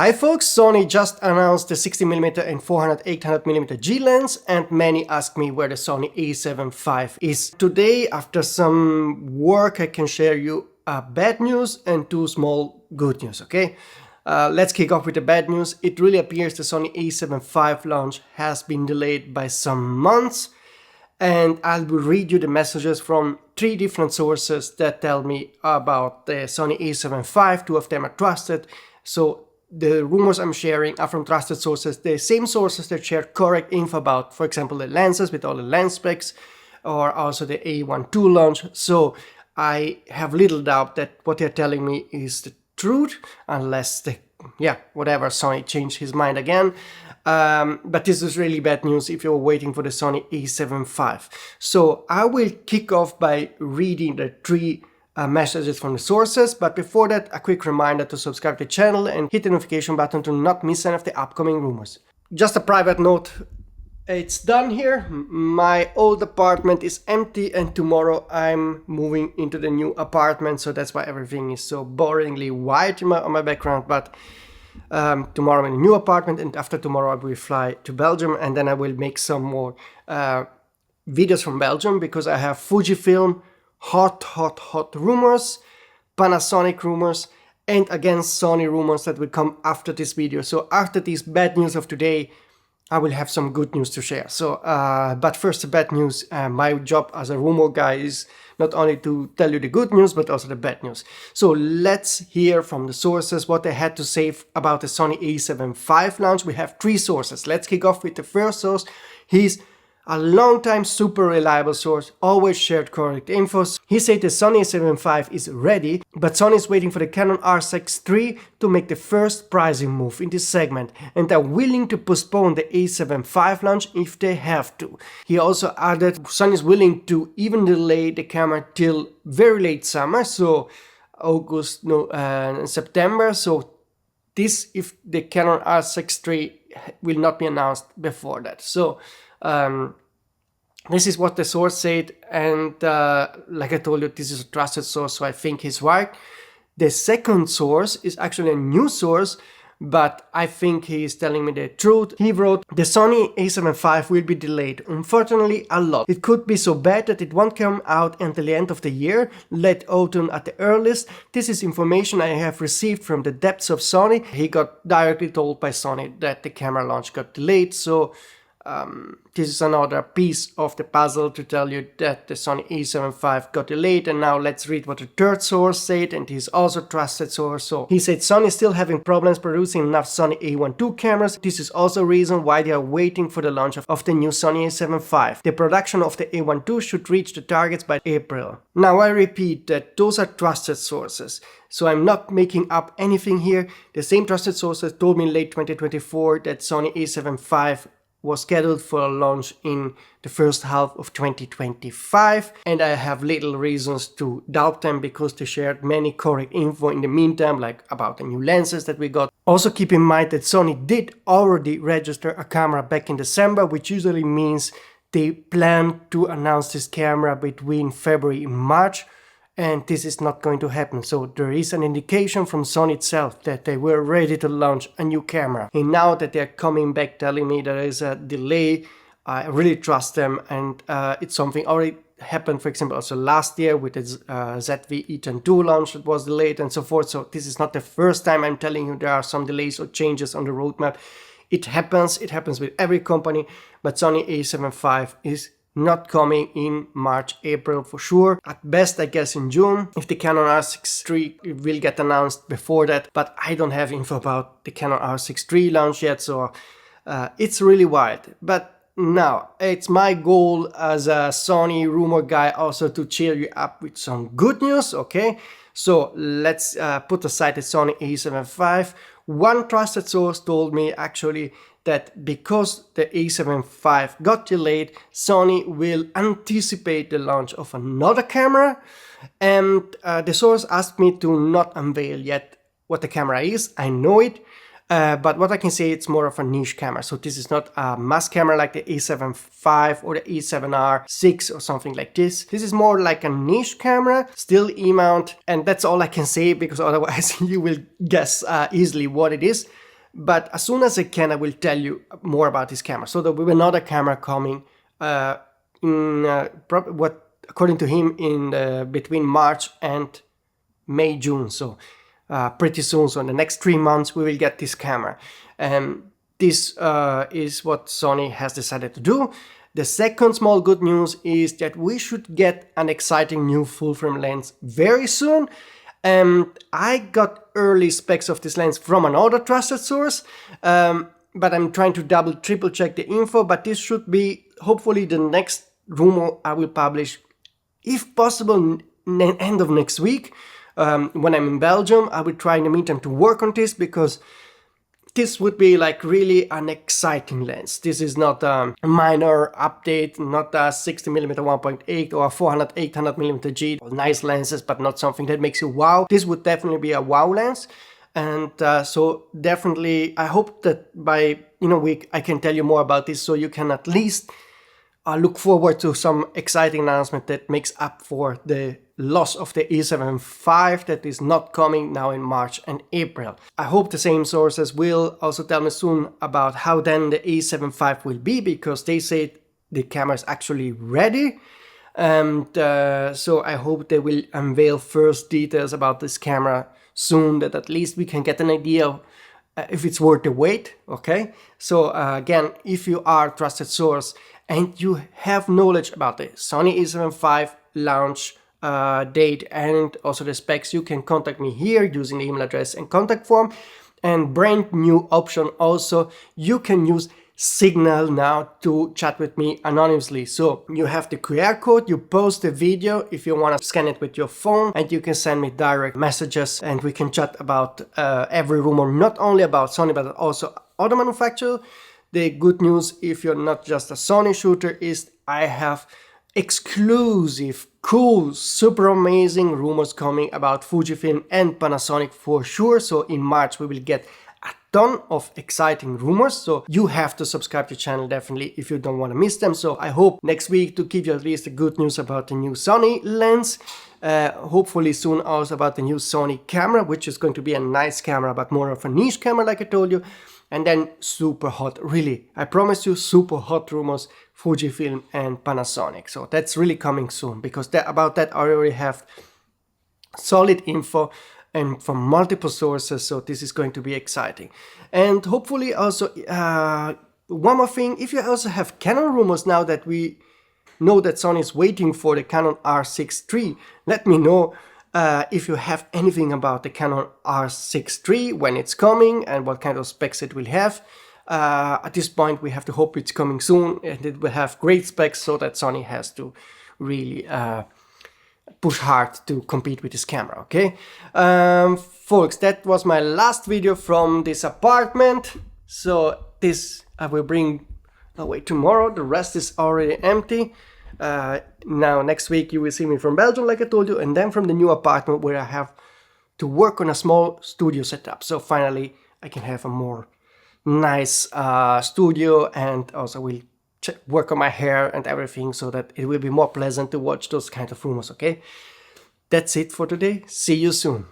Hi folks, Sony just announced the 60mm and 400-800mm G lens, and many ask me where the Sony A7V is. Today, after some work, I can share you bad news and two small good news, okay? Let's kick off with the bad news. It really appears the Sony A7V launch has been delayed by some months, and I will read you the messages from 3 different sources that tell me about the Sony A7V. 2 of them are trusted, so the rumors I'm sharing are from trusted sources, the same sources that share correct info about, for example, the lenses with all the lens specs, or also the A12 launch. So I have little doubt that what they're telling me is the truth, unless whatever, Sony changed his mind again. But this is really bad news if you're waiting for the Sony A7V. So I will kick off by reading the 3 messages from the sources, but before that, a quick reminder to subscribe to the channel and hit the notification button to not miss any of the upcoming rumors. Just a private note, it's done here. My old apartment is empty and tomorrow I'm moving into the new apartment, so that's why everything is so boringly white on my background. But tomorrow I'm in a new apartment, and after tomorrow I will fly to Belgium, and then I will make some more videos from Belgium, because I have Fujifilm hot rumors, Panasonic rumors, and again Sony rumors that will come after this video. So after these bad news of today, I will have some good news to share. So but first the bad news. My job as a rumor guy is not only to tell you the good news but also the bad news. So let's hear from the sources what they had to say about the Sony A7V launch. We have 3 sources. Let's kick off with the first source. He's a long-time super reliable source, always shared correct info. He said the Sony A7V is ready, but Sony is waiting for the Canon R6 III to make the first pricing move in this segment, and are willing to postpone the A7V launch if they have to. He also added Sony is willing to even delay the camera till very late summer, so August, September. So this, if the Canon R6 III will not be announced before that. So this is what the source said, and like I told you, this is a trusted source, so I think he's right. The second source is actually a new source, but I think he is telling me the truth. He wrote, the Sony A7V will be delayed, unfortunately a lot. It could be so bad that it won't come out until the end of the year, late autumn at the earliest. This is information I have received from the depths of Sony. He got directly told by Sony that the camera launch got delayed, so this is another piece of the puzzle to tell you that the Sony A7V got delayed. And now let's read what the third source said, and he's also a trusted source. So he said Sony is still having problems producing enough Sony A12 cameras. This is also a reason why they are waiting for the launch of the new Sony A7V. The production of the A12 should reach the targets by April. Now I repeat that those are trusted sources, so I'm not making up anything here. The same trusted sources told me in late 2024 that Sony A7V was scheduled for a launch in the first half of 2025, and I have little reasons to doubt them, because they shared many correct info in the meantime, like about the new lenses that we got. Also keep in mind that Sony did already register a camera back in December, which usually means they plan to announce this camera between February and March, and this is not going to happen. So there is an indication from Sony itself that they were ready to launch a new camera. And now that they're coming back telling me there is a delay, I really trust them, and it's something already happened, for example, also last year with the ZV E10 launch that was delayed and so forth. So this is not the first time I'm telling you there are some delays or changes on the roadmap. It happens with every company, but Sony A7V is not coming in March, April for sure. At best, I guess in June. If the Canon R6 III will get announced before that, but I don't have info about the Canon R6 III launch yet, so it's really wild. But now, it's my goal as a Sony rumor guy also to cheer you up with some good news, okay? So let's put aside the Sony A7V. One trusted source told me actually that because the A7V got delayed, Sony will anticipate the launch of another camera, and the source asked me to not unveil yet what the camera is. I know it, But what I can say, it's more of a niche camera. So this is not a mass camera like the A7V or the A7R6 or something like this. This is more like a niche camera, still E-mount, and that's all I can say, because otherwise you will guess easily what it is. But as soon as I can, I will tell you more about this camera. So there will be another camera coming according to him, in between March and May, June. So pretty soon. So in the next 3 months, we will get this camera. This is what Sony has decided to do. The second small good news is that we should get an exciting new full frame lens very soon. I got early specs of this lens from another trusted source, but I'm trying to triple check the info, but this should be hopefully the next rumor I will publish, if possible, end of next week. When I'm in Belgium, I will try in the meantime to work on this, because this would be like really an exciting lens. This is not a minor update, not a 60mm 1.8 or a 400-800mm G. Nice lenses, but not something that makes you wow. This would definitely be a wow lens. And so definitely, I hope that by week I can tell you more about this, so you can at least look forward to some exciting announcement that makes up for the loss of the A7V that is not coming now in March and April. I hope the same sources will also tell me soon about how then the A7V will be, because they say the camera is actually ready. And so I hope they will unveil first details about this camera soon, that at least we can get an idea of if it's worth the wait. Okay, so again, if you are a trusted source and you have knowledge about the Sony A7V launch date and also the specs, you can contact me here using the email address and contact form. And brand new option also, you can use Signal now to chat with me anonymously. So you have the QR code, you post the video if you want to scan it with your phone, and you can send me direct messages and we can chat about every rumor, not only about Sony but also other manufacturers. The good news, if you're not just a Sony shooter, is I have exclusive, cool, super amazing rumors coming about Fujifilm and Panasonic for sure. So in March we will get a ton of exciting rumors, so you have to subscribe to the channel definitely if you don't want to miss them. So I hope next week to give you at least the good news about the new Sony lens, hopefully soon also about the new Sony camera, which is going to be a nice camera but more of a niche camera like I told you. And then super hot, really, I promise you, super hot rumors, Fujifilm and Panasonic. So that's really coming soon, because about that I already have solid info and from multiple sources, so this is going to be exciting. And hopefully also, one more thing, if you also have Canon rumors now that we know that Sony is waiting for the Canon R6 III, let me know if you have anything about the Canon R6 III, when it's coming and what kind of specs it will have. At this point we have to hope it's coming soon and it will have great specs, so that Sony has to really push hard to compete with this camera. Okay, folks, that was my last video from this apartment. So this I will bring away tomorrow. The rest is already empty. Now next week you will see me from Belgium like I told you, and then from the new apartment where I have to work on a small studio setup. So finally I can have a more nice studio, and also will work on my hair and everything, so that it will be more pleasant to watch those kind of rumors. Okay, that's it for today. See you soon.